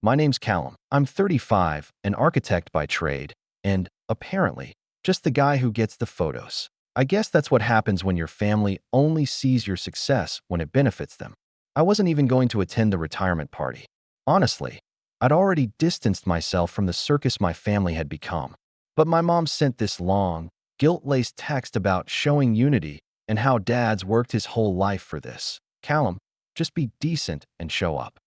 My name's Callum. I'm 35, an architect by trade, and, apparently, just the guy who gets the photos. I guess that's what happens when your family only sees your success when it benefits them. I wasn't even going to attend the retirement party. Honestly, I'd already distanced myself from the circus my family had become. But my mom sent this long, guilt-laced text about showing unity and how Dad's worked his whole life for this. Callum, just be decent and show up.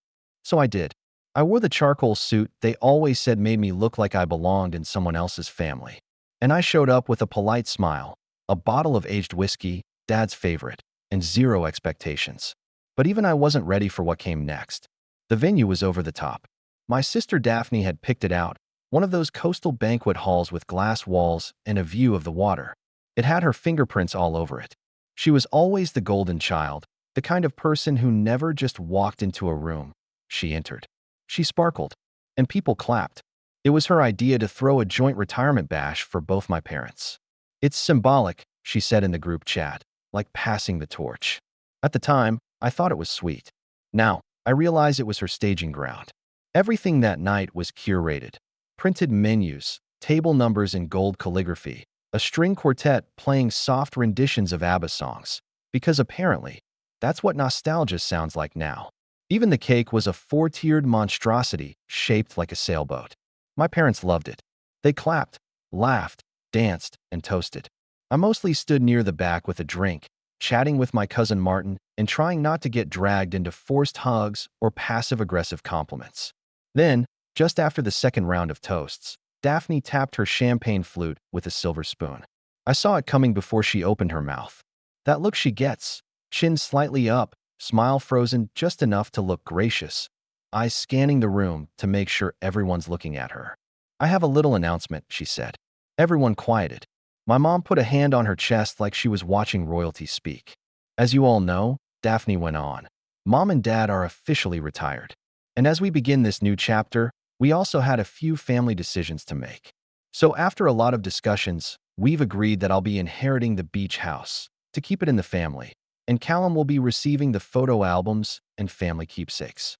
So I did. I wore the charcoal suit they always said made me look like I belonged in someone else's family. And I showed up with a polite smile, a bottle of aged whiskey, Dad's favorite, and zero expectations. But even I wasn't ready for what came next. The venue was over the top. My sister Daphne had picked it out, one of those coastal banquet halls with glass walls and a view of the water. It had her fingerprints all over it. She was always the golden child, the kind of person who never just walked into a room. She entered. She sparkled, and people clapped. It was her idea to throw a joint retirement bash for both my parents. It's symbolic, she said in the group chat, like passing the torch. At the time, I thought it was sweet. Now, I realize it was her staging ground. Everything that night was curated. Printed menus, table numbers in gold calligraphy, a string quartet playing soft renditions of ABBA songs, because apparently, that's what nostalgia sounds like now. Even the cake was a four-tiered monstrosity shaped like a sailboat. My parents loved it. They clapped, laughed, danced, and toasted. I mostly stood near the back with a drink, chatting with my cousin Martin and trying not to get dragged into forced hugs or passive-aggressive compliments. Then, just after the second round of toasts, Daphne tapped her champagne flute with a silver spoon. I saw it coming before she opened her mouth. That look she gets, chin slightly up, smile frozen just enough to look gracious, eyes scanning the room to make sure everyone's looking at her. I have a little announcement, she said. Everyone quieted. My mom put a hand on her chest like she was watching royalty speak. As you all know, Daphne went on, Mom and Dad are officially retired. And as we begin this new chapter, we also had a few family decisions to make. So after a lot of discussions, we've agreed that I'll be inheriting the beach house, to keep it in the family, and Callum will be receiving the photo albums and family keepsakes.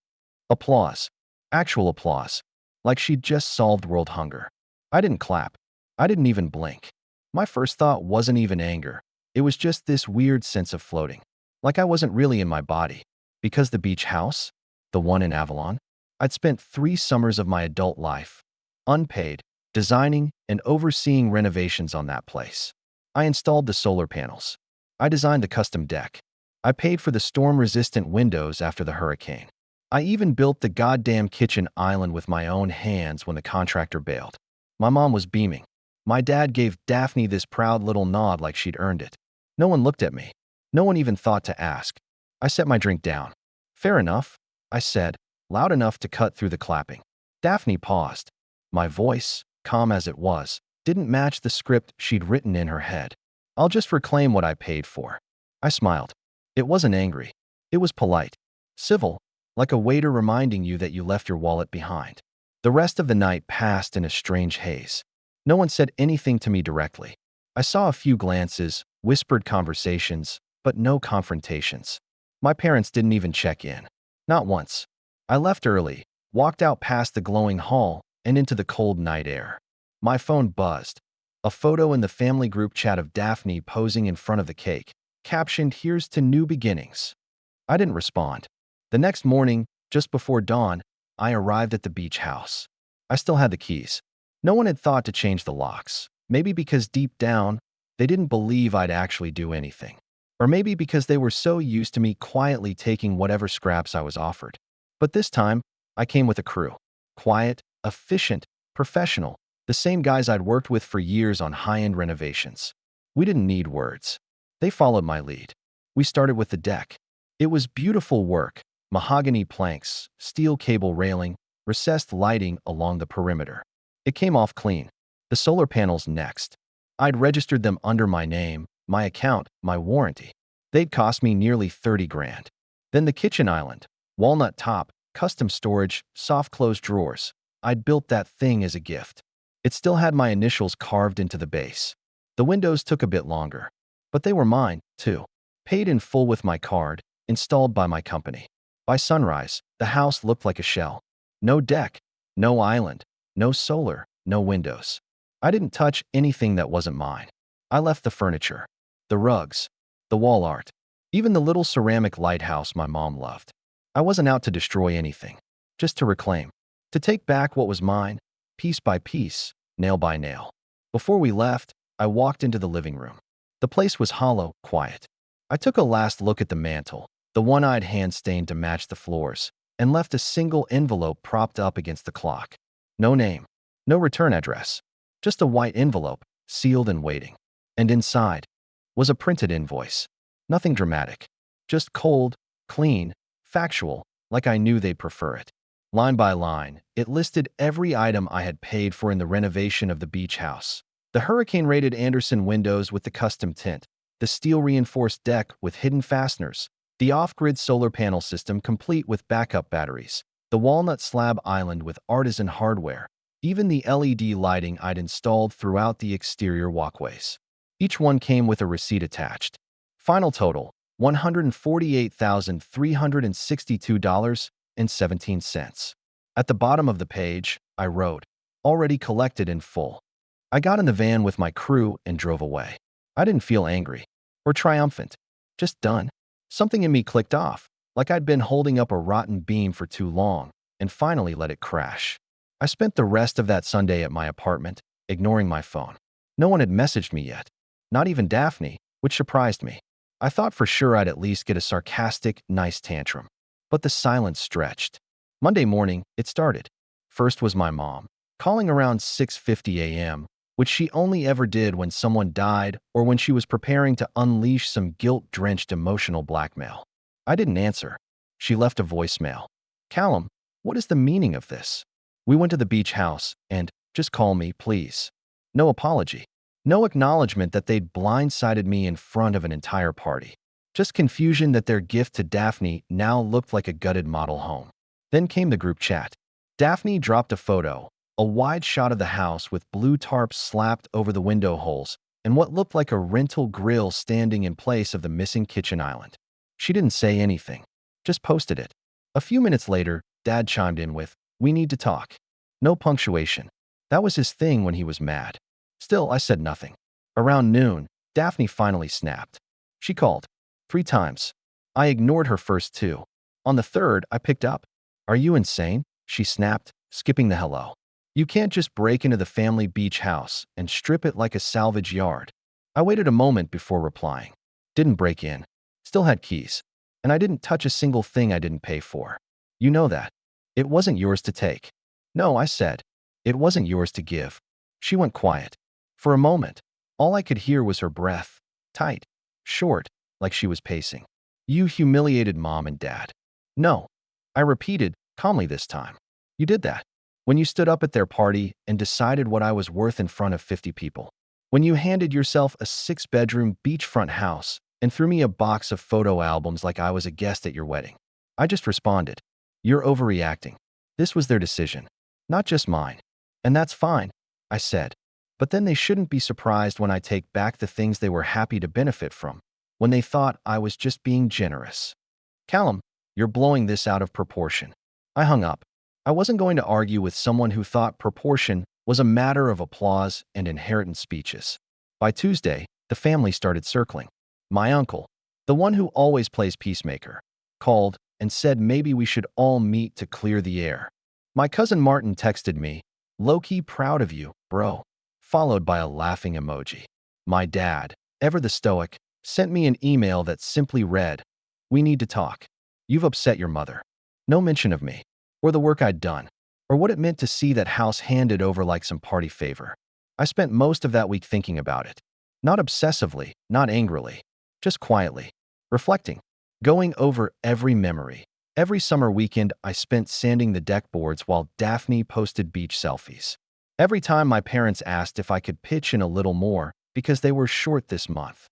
Applause. Actual applause. Like she'd just solved world hunger. I didn't clap. I didn't even blink. My first thought wasn't even anger. It was just this weird sense of floating. Like I wasn't really in my body. Because the beach house, the one in Avalon, I'd spent 3 summers of my adult life, unpaid, designing and overseeing renovations on that place. I installed the solar panels. I designed the custom deck. I paid for the storm-resistant windows after the hurricane. I even built the goddamn kitchen island with my own hands when the contractor bailed. My mom was beaming. My dad gave Daphne this proud little nod like she'd earned it. No one looked at me. No one even thought to ask. I set my drink down. Fair enough, I said, loud enough to cut through the clapping. Daphne paused. My voice, calm as it was, didn't match the script she'd written in her head. I'll just reclaim what I paid for. I smiled. It wasn't angry. It was polite. Civil, like a waiter reminding you that you left your wallet behind. The rest of the night passed in a strange haze. No one said anything to me directly. I saw a few glances, whispered conversations, but no confrontations. My parents didn't even check in. Not once. I left early, walked out past the glowing hall, and into the cold night air. My phone buzzed. A photo in the family group chat of Daphne posing in front of the cake, captioned, "Here's to new beginnings." I didn't respond. The next morning, just before dawn, I arrived at the beach house. I still had the keys. No one had thought to change the locks. Maybe because deep down, they didn't believe I'd actually do anything. Or maybe because they were so used to me quietly taking whatever scraps I was offered. But this time, I came with a crew. Quiet, efficient, professional. The same guys I'd worked with for years on high-end renovations. We didn't need words. They followed my lead. We started with the deck. It was beautiful work. Mahogany planks, steel cable railing, recessed lighting along the perimeter. It came off clean. The solar panels next. I'd registered them under my name, my account, my warranty. They'd cost me nearly 30 grand. Then the kitchen island. Walnut top, custom storage, soft closed drawers. I'd built that thing as a gift. It still had my initials carved into the base. The windows took a bit longer. But they were mine, too. Paid in full with my card, installed by my company. By sunrise, the house looked like a shell. No deck, no island, no solar, no windows. I didn't touch anything that wasn't mine. I left the furniture, the rugs, the wall art, even the little ceramic lighthouse my mom loved. I wasn't out to destroy anything, just to reclaim, to take back what was mine, piece by piece, nail by nail. Before we left, I walked into the living room. The place was hollow, quiet. I took a last look at the mantel, the one-eyed hand stained to match the floors, and left a single envelope propped up against the clock. No name, no return address, just a white envelope, sealed and waiting. And inside was a printed invoice. Nothing dramatic, just cold, clean, factual, like I knew they'd prefer it. Line by line, it listed every item I had paid for in the renovation of the beach house. The hurricane-rated Anderson windows with the custom tint, the steel-reinforced deck with hidden fasteners, the off-grid solar panel system complete with backup batteries, the walnut slab island with artisan hardware, even the LED lighting I'd installed throughout the exterior walkways. Each one came with a receipt attached. Final total, $148,362.17. At the bottom of the page, I wrote, "Already collected in full." I got in the van with my crew and drove away. I didn't feel angry or triumphant, just done. Something in me clicked off, like I'd been holding up a rotten beam for too long, and finally let it crash. I spent the rest of that Sunday at my apartment, ignoring my phone. No one had messaged me yet, not even Daphne, which surprised me. I thought for sure I'd at least get a sarcastic, nice tantrum. But the silence stretched. Monday morning, it started. First was my mom, calling around 6:50 a.m., which she only ever did when someone died or when she was preparing to unleash some guilt-drenched emotional blackmail. I didn't answer. She left a voicemail. "Callum, what is the meaning of this? We went to the beach house and just call me, please." No apology. No acknowledgement that they'd blindsided me in front of an entire party. Just confusion that their gift to Daphne now looked like a gutted model home. Then came the group chat. Daphne dropped a photo, a wide shot of the house with blue tarps slapped over the window holes and what looked like a rental grill standing in place of the missing kitchen island. She didn't say anything, just posted it. A few minutes later, Dad chimed in with, "We need to talk." No punctuation. That was his thing when he was mad. Still, I said nothing. Around noon, Daphne finally snapped. She called 3 times. I ignored her first 2. On the third, I picked up. "Are you insane?" she snapped, skipping the hello. "You can't just break into the family beach house and strip it like a salvage yard." I waited a moment before replying. "Didn't break in. Still had keys. And I didn't touch a single thing I didn't pay for. You know that. It wasn't yours to take." "No," I said. "It wasn't yours to give." She went quiet. For a moment, all I could hear was her breath, tight, short, like she was pacing. "You humiliated Mom and Dad." "No," I repeated, calmly this time. "You did that. When you stood up at their party and decided what I was worth in front of 50 people. When you handed yourself a 6-bedroom beachfront house and threw me a box of photo albums like I was a guest at your wedding. I just responded, 'You're overreacting.' This was their decision, not just mine. And that's fine," I said. "But then they shouldn't be surprised when I take back the things they were happy to benefit from, when they thought I was just being generous." "Callum, you're blowing this out of proportion." I hung up. I wasn't going to argue with someone who thought proportion was a matter of applause and inheritance speeches. By Tuesday, the family started circling. My uncle, the one who always plays peacemaker, called and said maybe we should all meet to clear the air. My cousin Martin texted me, "Low-key proud of you, bro," followed by a laughing emoji. My dad, ever the stoic, sent me an email that simply read, "We need to talk. You've upset your mother." No mention of me, or the work I'd done, or what it meant to see that house handed over like some party favor. I spent most of that week thinking about it. Not obsessively, not angrily, just quietly, reflecting, going over every memory. Every summer weekend I spent sanding the deck boards while Daphne posted beach selfies. Every time my parents asked if I could pitch in a little more because they were short this month.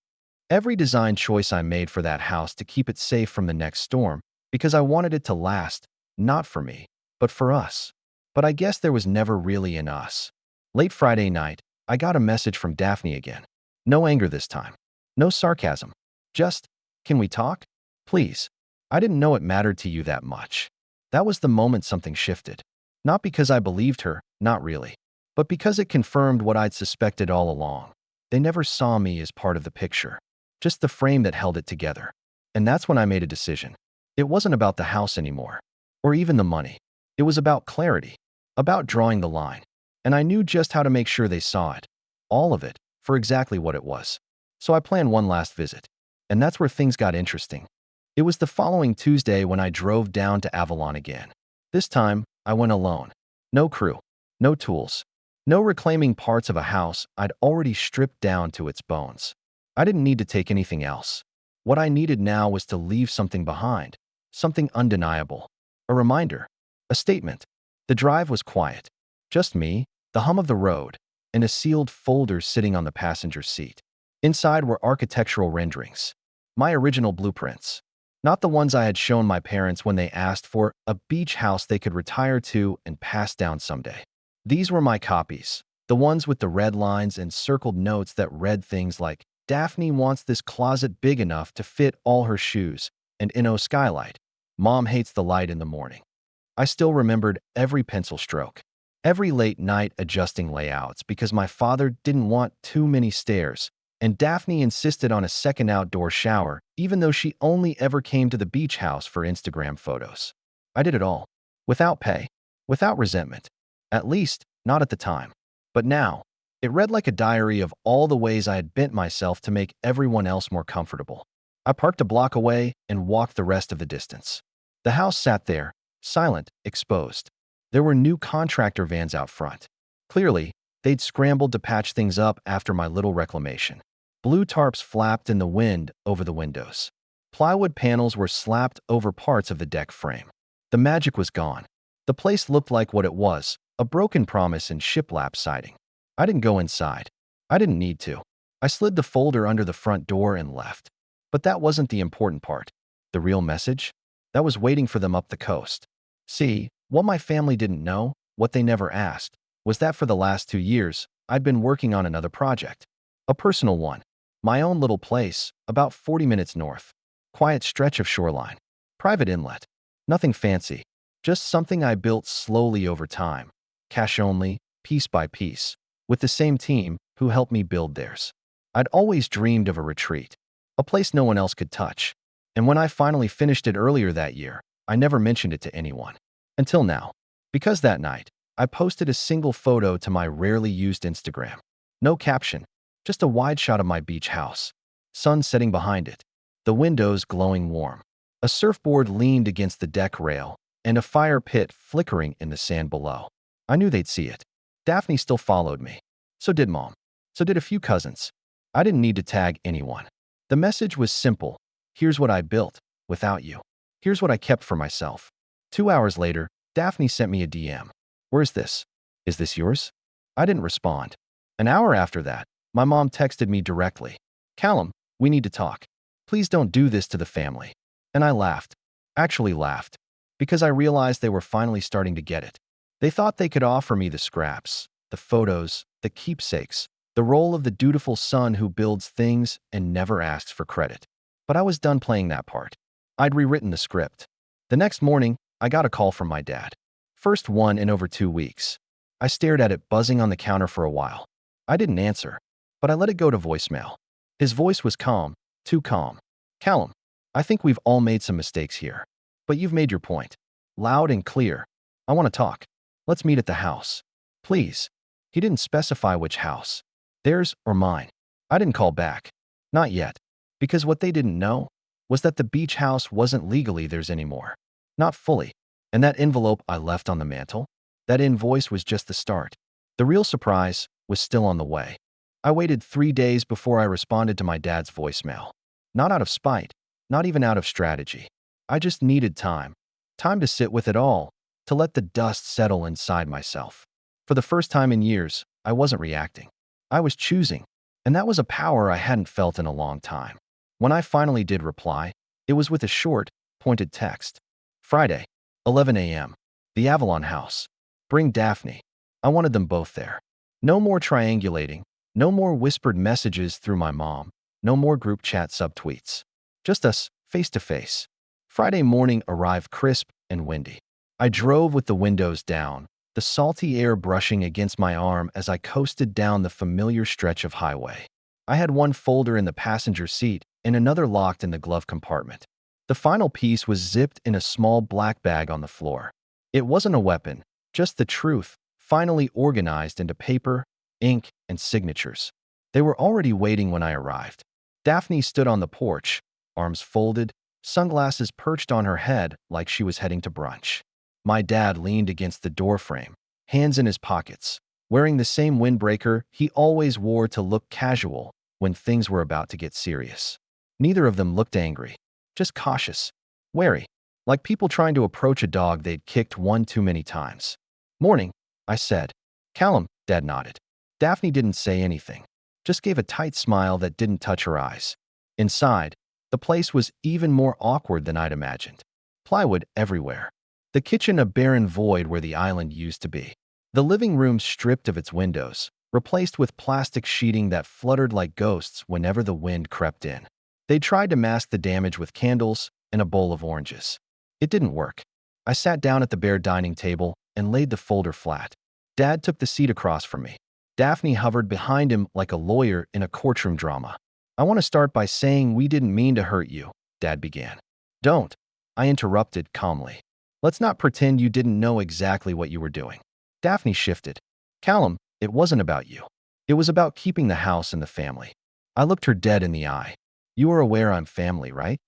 Every design choice I made for that house to keep it safe from the next storm because I wanted it to last, not for me, but for us. But I guess there was never really an us. Late Friday night, I got a message from Daphne again. No anger this time. No sarcasm. Just, "Can we talk? Please. I didn't know it mattered to you that much." That was the moment something shifted. Not because I believed her, not really, but because it confirmed what I'd suspected all along. They never saw me as part of the picture, just the frame that held it together. And that's when I made a decision. It wasn't about the house anymore, or even the money. It was about clarity, about drawing the line. And I knew just how to make sure they saw it, all of it, for exactly what it was. So I planned one last visit. And that's where things got interesting. It was the following Tuesday when I drove down to Avalon again. This time, I went alone. No crew, no tools, no reclaiming parts of a house I'd already stripped down to its bones. I didn't need to take anything else. What I needed now was to leave something behind, something undeniable. A reminder, a statement. The drive was quiet. Just me, the hum of the road, and a sealed folder sitting on the passenger seat. Inside were architectural renderings, my original blueprints. Not the ones I had shown my parents when they asked for a beach house they could retire to and pass down someday. These were my copies, the ones with the red lines and circled notes that read things like, Daphne wants this closet big enough to fit all her shoes, and no skylight. Mom hates the light in the morning. I still remembered every pencil stroke, every late night adjusting layouts because my father didn't want too many stairs, and Daphne insisted on a second outdoor shower, even though she only ever came to the beach house for Instagram photos. I did it all, without pay, without resentment, at least not at the time. But now, it read like a diary of all the ways I had bent myself to make everyone else more comfortable. I parked a block away and walked the rest of the distance. The house sat there, silent, exposed. There were new contractor vans out front. Clearly, they'd scrambled to patch things up after my little reclamation. Blue tarps flapped in the wind over the windows. Plywood panels were slapped over parts of the deck frame. The magic was gone. The place looked like what it was, a broken promise and shiplap siding. I didn't go inside. I didn't need to. I slid the folder under the front door and left. But that wasn't the important part. The real message? That was waiting for them up the coast. See, what my family didn't know, what they never asked, was that for the last 2 years, I'd been working on another project. A personal one. My own little place, about 40 minutes north. Quiet stretch of shoreline. Private inlet. Nothing fancy. Just something I built slowly over time. Cash only, piece by piece. With the same team who helped me build theirs. I'd always dreamed of a retreat. A place no one else could touch. And when I finally finished it earlier that year, I never mentioned it to anyone. Until now. Because that night, I posted a single photo to my rarely used Instagram. No caption. Just a wide shot of my beach house. Sun setting behind it. The windows glowing warm. A surfboard leaned against the deck rail, and a fire pit flickering in the sand below. I knew they'd see it. Daphne still followed me. So did Mom. So did a few cousins. I didn't need to tag anyone. The message was simple. Here's what I built, without you. Here's what I kept for myself. 2 hours later, Daphne sent me a DM. Where's this? Is this yours? I didn't respond. An hour after that, my mom texted me directly. Callum, we need to talk. Please don't do this to the family. And I laughed. Actually laughed. Because I realized they were finally starting to get it. They thought they could offer me the scraps, the photos, the keepsakes, the role of the dutiful son who builds things and never asks for credit. But I was done playing that part. I'd rewritten the script. The next morning, I got a call from my dad. First one in over 2 weeks. I stared at it buzzing on the counter for a while. I didn't answer, but I let it go to voicemail. His voice was calm, too calm. Callum, I think we've all made some mistakes here. But you've made your point. Loud and clear. I want to talk. Let's meet at the house. Please. He didn't specify which house. Theirs or mine. I didn't call back. Not yet. Because what they didn't know was that the beach house wasn't legally theirs anymore. Not fully. And that envelope I left on the mantel, that invoice was just the start. The real surprise was still on the way. I waited 3 days before I responded to my dad's voicemail. Not out of spite, not even out of strategy. I just needed time. Time to sit with it all, to let the dust settle inside myself. For the first time in years, I wasn't reacting. I was choosing, and that was a power I hadn't felt in a long time. When I finally did reply, it was with a short, pointed text. Friday, 11 a.m. The Avalon house. Bring Daphne. I wanted them both there. No more triangulating, no more whispered messages through my mom, no more group chat subtweets. Just us, face to face. Friday morning arrived crisp and windy. I drove with the windows down, the salty air brushing against my arm as I coasted down the familiar stretch of highway. I had one folder in the passenger seat and another locked in the glove compartment. The final piece was zipped in a small black bag on the floor. It wasn't a weapon, just the truth, finally organized into paper, ink, and signatures. They were already waiting when I arrived. Daphne stood on the porch, arms folded, sunglasses perched on her head like she was heading to brunch. My dad leaned against the doorframe, hands in his pockets, wearing the same windbreaker he always wore to look casual when things were about to get serious. Neither of them looked angry, just cautious, wary, like people trying to approach a dog they'd kicked one too many times. "Morning," I said. "Callum," Dad nodded. Daphne didn't say anything, just gave a tight smile that didn't touch her eyes. Inside, the place was even more awkward than I'd imagined. Plywood everywhere. The kitchen a barren void where the island used to be. The living room stripped of its windows, replaced with plastic sheeting that fluttered like ghosts whenever the wind crept in. They tried to mask the damage with candles and a bowl of oranges. It didn't work. I sat down at the bare dining table and laid the folder flat. Dad took the seat across from me. Daphne hovered behind him like a lawyer in a courtroom drama. "I want to start by saying we didn't mean to hurt you," Dad began. "Don't," I interrupted calmly. "Let's not pretend you didn't know exactly what you were doing." Daphne shifted. "Callum, it wasn't about you. It was about keeping the house and the family." I looked her dead in the eye. "You are aware I'm family, right?"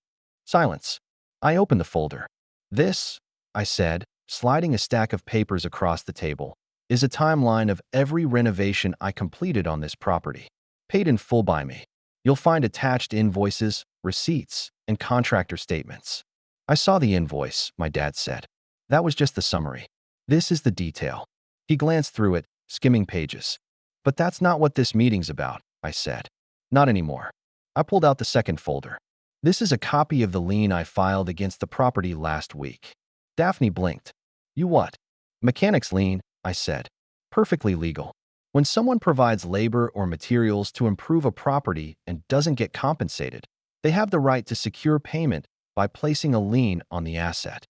Silence. I opened the folder. "This," I said, sliding a stack of papers across the table, "is a timeline of every renovation I completed on this property, paid in full by me. You'll find attached invoices, receipts, and contractor statements." "I saw the invoice," my dad said. "That was just the summary. This is the detail." He glanced through it, skimming pages. "But that's not what this meeting's about," I said. "Not anymore." I pulled out the second folder. "This is a copy of the lien I filed against the property last week." Daphne blinked. "You what?" "Mechanic's lien," I said. "Perfectly legal. When someone provides labor or materials to improve a property and doesn't get compensated, they have the right to secure payment by placing a lien on the asset."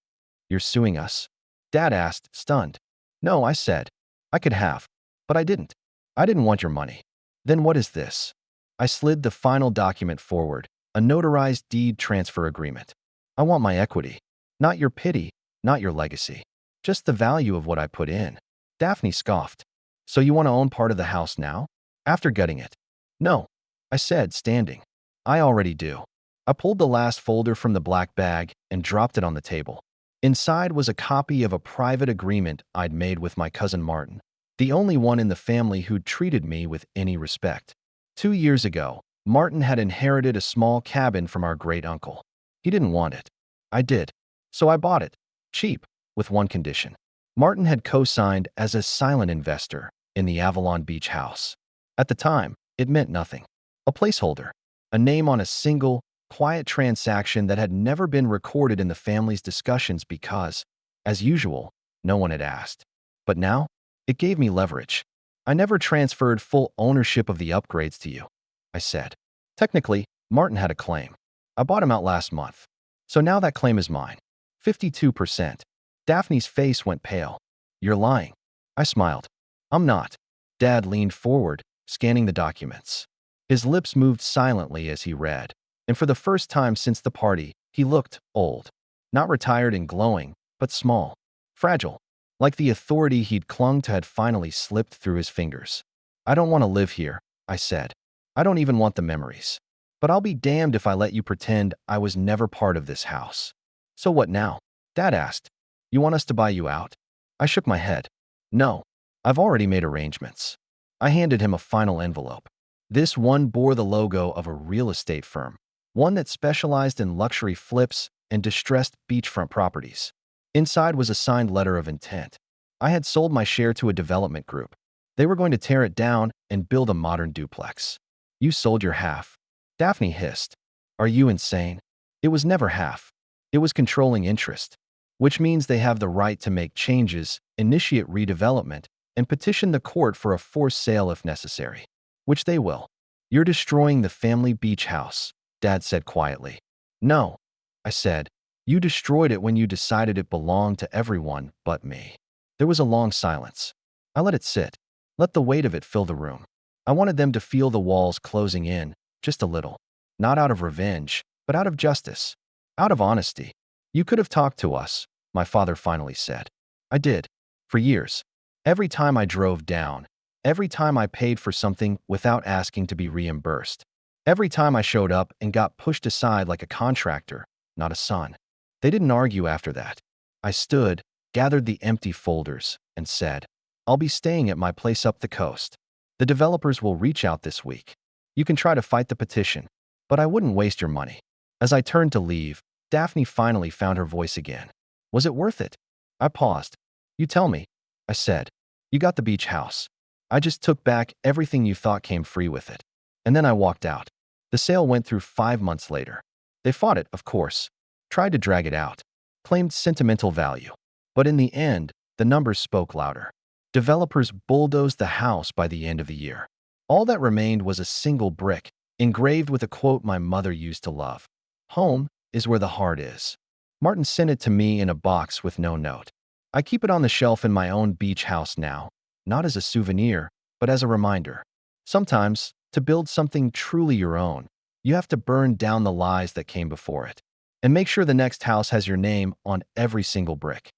"You're suing us?" Dad asked, stunned. "No," I said. "I could have, but I didn't. I didn't want your money." "Then what is this?" I slid the final document forward, a notarized deed transfer agreement. "I want my equity. Not your pity, not your legacy. Just the value of what I put in." Daphne scoffed. "So you want to own part of the house now? After gutting it?" "No," I said, standing. "I already do." I pulled the last folder from the black bag and dropped it on the table. Inside was a copy of a private agreement I'd made with my cousin Martin, the only one in the family who'd treated me with any respect. 2 years ago, Martin had inherited a small cabin from our great-uncle. He didn't want it. I did. So I bought it. Cheap, with one condition. Martin had co-signed as a silent investor in the Avalon Beach house. At the time, it meant nothing. A placeholder. A name on a single, quiet transaction that had never been recorded in the family's discussions because, as usual, no one had asked. But now, it gave me leverage. "I never transferred full ownership of the upgrades to you," I said. "Technically, Martin had a claim. I bought him out last month. So now that claim is mine. 52%. Daphne's face went pale. "You're lying." I smiled. "I'm not." Dad leaned forward, scanning the documents. His lips moved silently as he read, and for the first time since the party, he looked old. Not retired and glowing, but small. Fragile. Like the authority he'd clung to had finally slipped through his fingers. "I don't want to live here," I said. "I don't even want the memories. But I'll be damned if I let you pretend I was never part of this house." "So what now?" Dad asked. "You want us to buy you out?" I shook my head. "No. I've already made arrangements." I handed him a final envelope. This one bore the logo of a real estate firm, one that specialized in luxury flips and distressed beachfront properties. Inside was a signed letter of intent. I had sold my share to a development group. They were going to tear it down and build a modern duplex. "You sold your half," Daphne hissed. "Are you insane?" "It was never half. It was controlling interest, which means they have the right to make changes, initiate redevelopment, and petition the court for a forced sale if necessary. Which they will." "You're destroying the family beach house," Dad said quietly. "No," I said. "You destroyed it when you decided it belonged to everyone but me." There was a long silence. I let it sit, let the weight of it fill the room. I wanted them to feel the walls closing in, just a little. Not out of revenge, but out of justice. Out of honesty. You could have talked to us, my father finally said. I did. For years. Every time I drove down. Every time I paid for something without asking to be reimbursed. Every time I showed up and got pushed aside like a contractor, not a son. They didn't argue after that. I stood, gathered the empty folders, and said, I'll be staying at my place up the coast. The developers will reach out this week. You can try to fight the petition, but I wouldn't waste your money. As I turned to leave, Daphne finally found her voice again. Was it worth it? I paused. You tell me, I said. You got the beach house. I just took back everything you thought came free with it. And then I walked out. The sale went through 5 months later. They fought it, of course. Tried to drag it out. Claimed sentimental value. But in the end, the numbers spoke louder. Developers bulldozed the house by the end of the year. All that remained was a single brick, engraved with a quote my mother used to love. Home is where the heart is. Martin sent it to me in a box with no note. I keep it on the shelf in my own beach house now, not as a souvenir, but as a reminder. Sometimes, to build something truly your own, you have to burn down the lies that came before it. And make sure the next house has your name on every single brick.